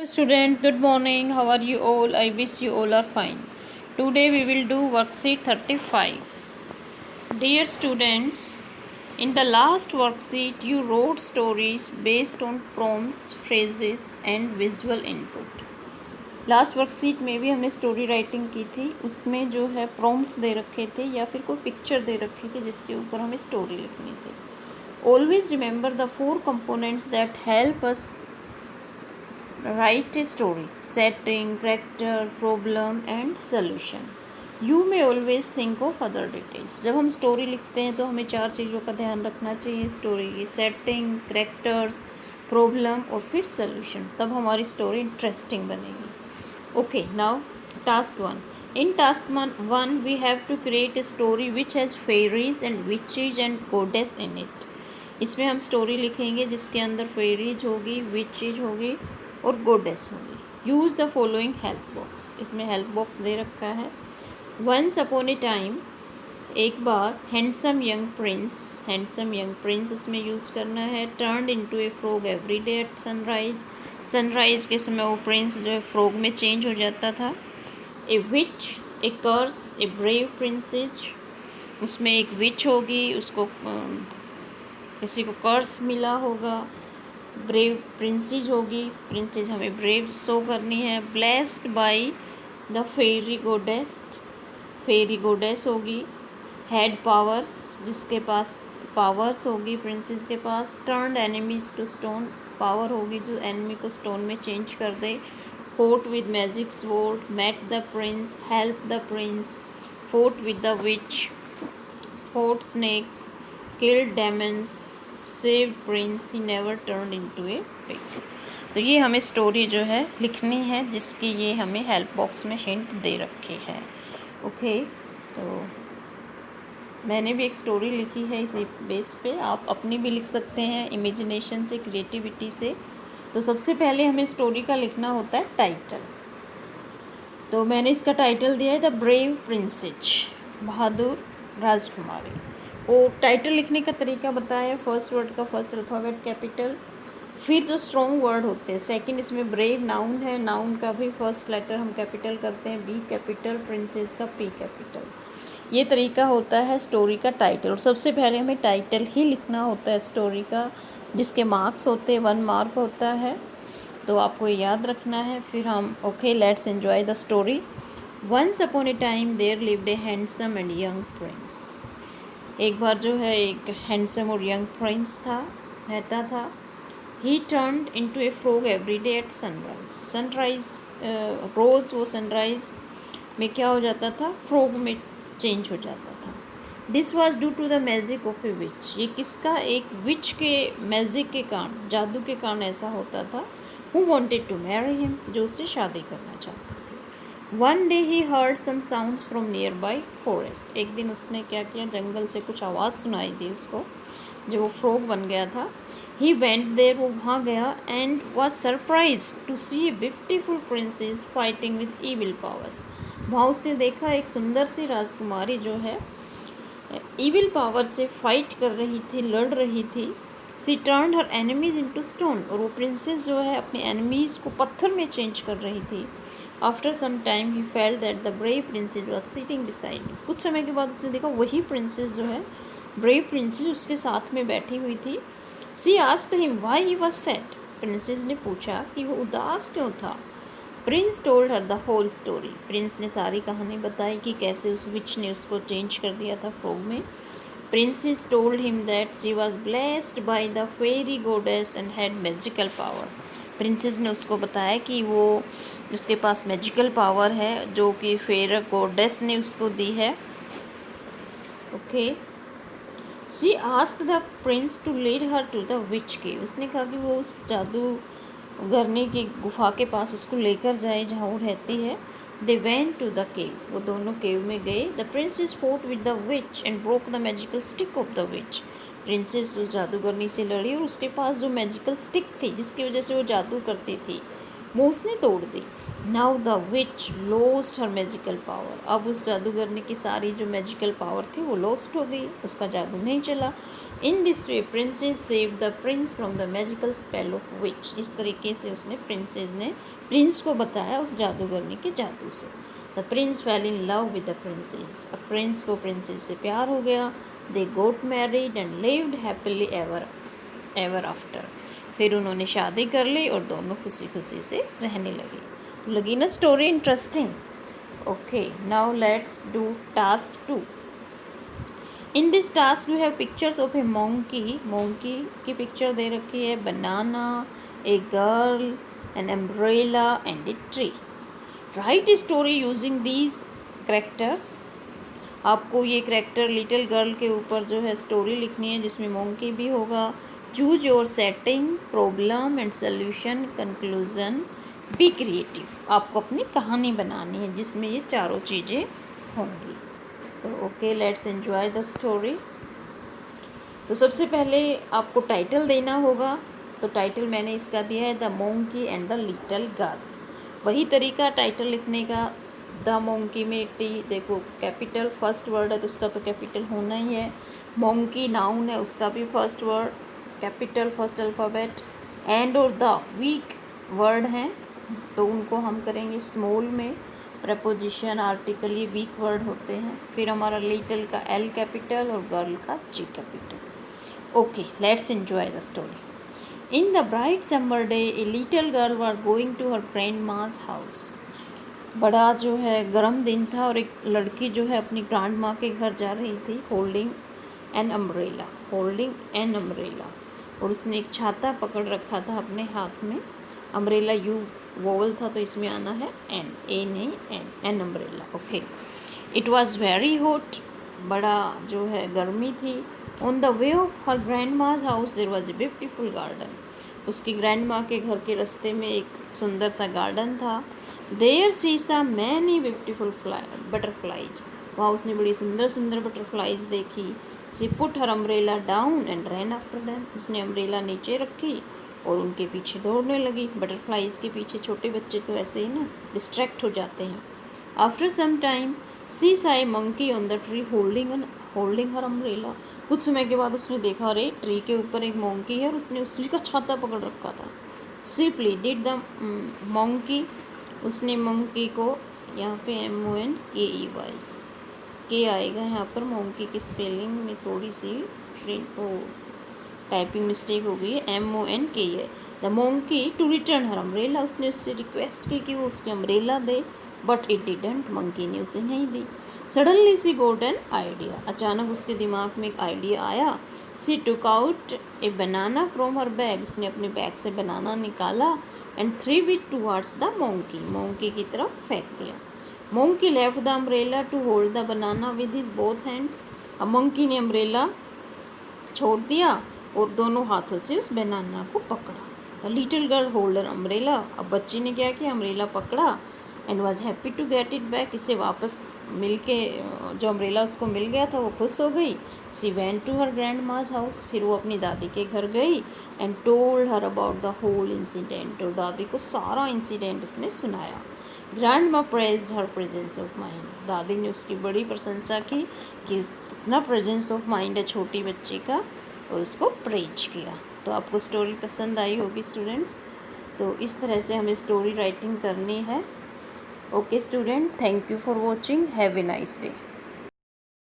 Students, good morning. How are you all? I wish you all are fine. Today we will do worksheet 35. Dear students, in the last worksheet you wrote stories based on prompts, phrases and visual input. Last worksheet में भी हमने story writing की थी. उसमें जो है prompts दे रखे थे या फिर कोई पिक्चर दे रखी थी जिसके ऊपर हमें स्टोरी लिखनी थी. Always remember the 4 components that help us write a story: setting, character, problem and solution. You may always think of other details. जब हम स्टोरी लिखते हैं तो हमें 4 चीज़ों का ध्यान रखना चाहिए स्टोरी की: सेटिंग, करेक्टर्स, प्रॉब्लम और फिर सोल्यूशन. तब हमारी स्टोरी इंटरेस्टिंग बनेगी. Okay, now task 1. In task 1 we have to create a story which has fairies and witches and goddess in it. इसमें हम स्टोरी लिखेंगे जिसके अंदर फेरीज होगी, विचेज होगी और गोडेस होगी. Use the following help box. इसमें हेल्प बॉक्स दे रखा है. वंस अपॉन ए टाइम, एक बार, हैंडसम यंग प्रिंस उसमें यूज़ करना है. Turned into a frog every day at sunrise. Sunrise के समय वो प्रिंस जो है फ्रॉग में चेंज हो जाता था. ए विच, ए कर्स, ए ब्रेव प्रिंसेस. उसमें एक विच होगी, उसको किसी को कर्स मिला होगा. ब्रेव प्रिंसेस होगी, प्रिंसेस हमें ब्रेव शो करनी है. Blessed by the fairy goddess होगी. हैड पावर्स, जिसके पास पावर्स होगी प्रिंसेस के पास. Turned enemies to stone, power होगी जो एनिमी को स्टोन में चेंज कर दे. Fought with magic sword, met the prince, help the prince, fought with the witch, fought snakes, killed demons, saved prince, he never turn into a pig. तो ये हमें story जो है लिखनी है जिसकी ये हमें हेल्प बॉक्स में हिंट दे रखे हैं. ओके, तो मैंने भी एक स्टोरी लिखी है इसी बेस पे. आप अपनी भी लिख सकते हैं इमेजिनेशन से, क्रिएटिविटी से. तो सबसे पहले हमें स्टोरी का लिखना होता है टाइटल. तो मैंने इसका टाइटल दिया है द ब्रेव प्रिंसेस, बहादुर राजकुमारी. और टाइटल लिखने का तरीका बताया. फर्स्ट वर्ड का फर्स्ट अल्फ़ाबेट कैपिटल, फिर जो स्ट्रॉन्ग वर्ड होते हैं. सेकंड इसमें ब्रेव नाउन है, नाउन का भी फर्स्ट लेटर हम कैपिटल करते हैं, बी कैपिटल. प्रिंसेस का पी कैपिटल. ये तरीका होता है स्टोरी का टाइटल. और सबसे पहले हमें टाइटल ही लिखना होता है स्टोरी का, जिसके मार्क्स होते हैं 1 मार्क होता है. तो आपको याद रखना है. फिर हम okay, let's enjoy the story. Once upon a time there lived a handsome and young prince. एक बार जो है एक हैंडसम और यंग प्रिंस रहता था. He turned into a frog every day at sunrise. रोज़ वो सनराइज में क्या हो जाता था, फ्रॉग में चेंज हो जाता था. This was due to the magic of a witch. ये किसका, एक विच के मैजिक के कारण, जादू के कारण ऐसा होता था. Who wanted to marry him, जो उससे शादी करना चाहता था. One day he heard some sounds from nearby forest. एक दिन उसने क्या किया, जंगल से कुछ आवाज़ सुनाई दी उसको, जो वो फ्रॉग बन गया था. ही वेंट देयर, वो वहाँ गया. And was surprise to see a beautiful princess fighting with evil powers. वहाँ उसने देखा एक सुंदर सी राजकुमारी जो है ईविल पावर से फाइट कर रही थी, लड़ रही थी. सी टर्न्ड हर एनिमीज इनटू स्टोन. और वो प्रिंसेस जो है अपने एनिमीज़ को पत्थर में चेंज कर रही थी. After some time he felt that the brave princess was sitting beside. कुछ समय के बाद उसने देखा वही प्रिंसेस जो है, ब्रेव प्रिंसेस उसके साथ में बैठी हुई थी. She asked him why he was sad. Princess ने पूछा कि वो उदास क्यों था. Prince told her the whole story. Prince ने सारी कहानी बताई कि कैसे उस विच ने उसको चेंज कर दिया था फ्रॉग में. Princess told him that she was blessed by the fairy goddess and had magical power. Princess ने उसको बताया कि वो उसके पास मैजिकल पावर है जो कि फेयर गोडेस ने उसको दी है. Okay, she asked the prince to lead her to the witch cave. उसने कहा कि वो उस जादूगरनी की गुफा के पास उसको लेकर जाए जहाँ वो रहती है. They went to the cave. वो दोनों केव में गए. The princess fought with the witch and broke the magical stick of the witch. Princess उस जादूगरनी से लड़ी और उसके पास जो मैजिकल स्टिक थी जिसकी वजह से वो जादू करती थी मूस ने तोड़ दी। Now the witch lost her magical power, अब उस जादूगरनी की सारी जो मैजिकल पावर थी वो लॉस्ट हो गई, उसका जादू नहीं चला। In this way princess save the Prince from the magical spell of which, इस तरीके से उसने प्रिंसेस ने प्रिंस को बताया उस जादूगरनी के जादू से। The prince fell in love with the princess, अब प्रिंस को प्रिंसेस से प्यार हो गया। They got married and lived happily ever after, फिर उन्होंने शादी कर ली और दोनों खुशी खुशी से रहने लगे। लगी ना story interesting? Okay, now let's do task 2। In this task you have pictures of a monkey, monkey की पिक्चर दे रखी है, banana, a girl, an umbrella and a tree. Write a story using these characters, आपको ये character little girl के ऊपर जो है स्टोरी लिखनी है जिसमें मोंकी भी होगा। Choose your setting, problem and solution, conclusion, be creative, आपको अपनी कहानी बनानी है जिसमें ये चारों चीज़ें होंगी। तो okay, let's enjoy the story. तो सबसे पहले आपको टाइटल देना होगा, तो टाइटल मैंने इसका दिया है the monkey and the little girl. वही तरीका टाइटल लिखने का, द मोंकी में टी देखो कैपिटल फर्स्ट वर्ड है तो उसका तो कैपिटल होना ही है। मोंकी नाउन है, उसका भी first word capital first alphabet. And और द वीक वर्ड हैं तो उनको हम करेंगे स्मॉल में। प्रपोजिशन आर्टिकल ये वीक वर्ड होते हैं। फिर हमारा लिटिल का एल कैपिटल और गर्ल का G capital. Okay, let's enjoy the story. In the bright summer day a little girl were going to her grandma's house. बड़ा जो है गर्म दिन था और एक लड़की जो है अपनी ग्रैंड माँ के घर जा रही थी, holding an umbrella, holding an umbrella, और उसने एक छाता पकड़ रखा था अपने हाथ में। अम्ब्रेला यू वोवल था तो इसमें आना है एन, ए नहीं an umbrella. Okay, it was very hot, बड़ा जो है गर्मी थी। On the way of her grandma's house there was a beautiful garden, उसकी ग्रैंड माँ के घर के रास्ते में एक सुंदर सा गार्डन था। देयर सी सा मैनी ब्यूटीफुल बटरफ्लाइज, वहाँ उसने बड़ी सुंदर सुंदर बटरफ्लाइज देखी। She put her umbrella down and ran after them, उसने अम्ब्रेला नीचे रखी और उनके पीछे दौड़ने लगी। बटरफ्लाइज के पीछे छोटे बच्चे तो ऐसे ही ना डिस्ट्रैक्ट हो जाते हैं। After some time she saw a monkey on the tree holding her umbrella, कुछ समय के बाद उसने देखा अरे ट्री के ऊपर एक मोंकी है और उसने उसी का छाता पकड़ रखा था। सी प्लीडेड द मोंकी, उसने मोंकी को, यहाँ पे MONKEY के आएगा यहाँ पर, मोंकी की स्पेलिंग में थोड़ी सी टाइपिंग मिस्टेक हो गई है, MONKEY। The monkey to return her umbrella, उसने उससे रिक्वेस्ट की कि वो उसके अम्ब्रेला दे, बट इट डिडंट, मंकी ने उसे नहीं दी। Suddenly she got an idea, अचानक उसके दिमाग में एक आइडिया आया। She took out a banana from her bag, उसने अपने बैग से बनाना निकाला and threw it towards the monkey, monkey की तरफ फेंक दिया। Monkey left the umbrella to hold the banana with his both hands, अब मोंकी ने अम्ब्रेला छोड़ दिया और दोनों हाथों से उस बनाना को पकड़ा। लिटिल गर्ल होल्डर अम्ब्रेला, अब बच्ची ने क्या किया, अम्ब्रेला पकड़ा and was happy to get it back, इसे वापस मिल के जो अम्ब्रेला उसको मिल गया था वो खुश हो गई। She went to her grandma's house, फिर वो अपनी दादी के घर गई and told her about the whole incident, और दादी को सारा इंसिडेंट उसने सुनाया। Grandma praised her presence of mind, दादी ने उसकी बड़ी प्रशंसा की कि कितना प्रेजेंस ऑफ माइंड है छोटी बच्ची का, और उसको प्रेज किया। तो आपको स्टोरी पसंद आई होगी स्टूडेंट्स। तो इस तरह से हमें स्टोरी राइटिंग करनी है। Okay student, thank you for watching, have a nice day.